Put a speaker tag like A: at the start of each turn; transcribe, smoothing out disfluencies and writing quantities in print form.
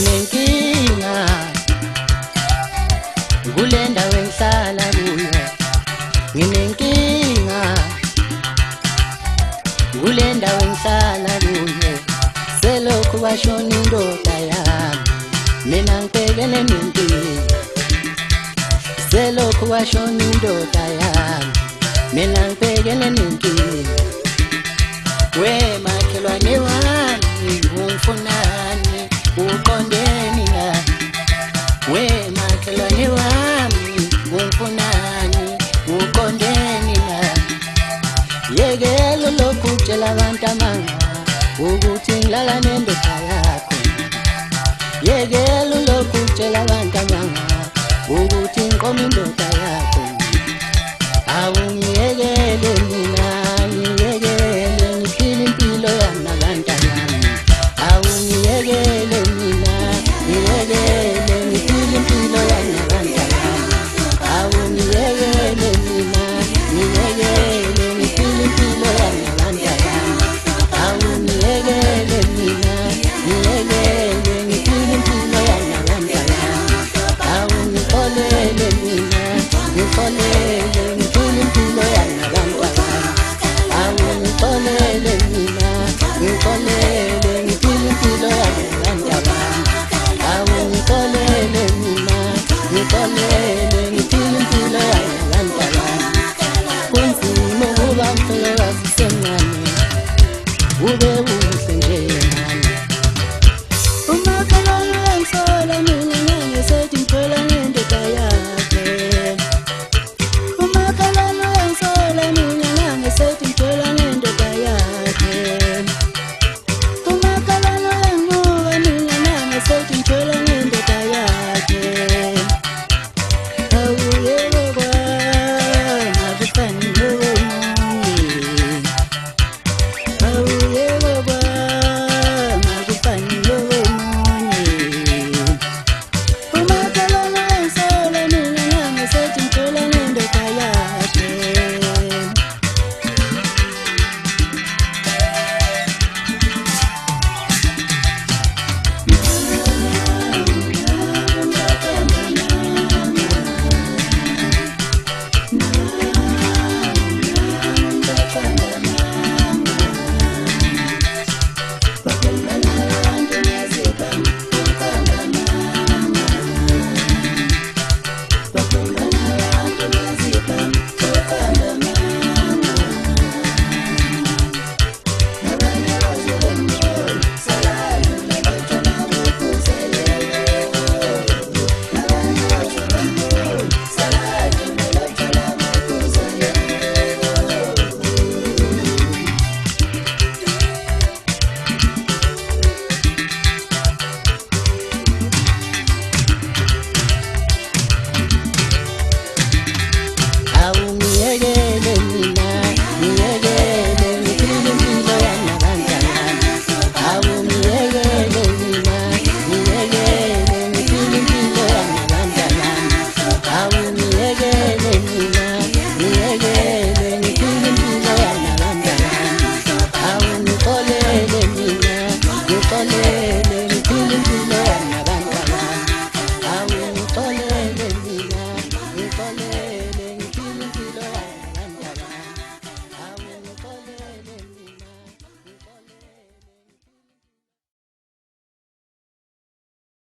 A: nginenkinga kule ndawo engihlala kuyo, nginenkinga kule ndawo engihlala kuyo, selokhu washona indoda yami mina ngibhekene nenkinga, selokhu washona indoda yami mina ngibhekene nenkinga. We makhelwane wami ungifunani uqondeni na, we makhelwane wami ungifunani uqondeni na, yekela lokhu kutshela abantu amanga ukuthi ngilala nendoda yakho, yekela lokhu kutshela abantu amanga ukuthi ngiqoma indoda yakho, awungiyekele mina ngiyekele ngiphile impilo yami nabantwana, awungiyekele mina ngiyekele ngiphile impilo yami nabantwana, awungiyekele mina ngiyekele ngiphile impilo yami nabantwana, awungiyekele mina ngiyekele ngiphile impilo yami nabantwana, awungixolele mina ngixolele ngiphile impilo yami nabantwana, awungixolele mina ngixolele ngiphile impilo yami nabantwana, awungixolele mina ngixolele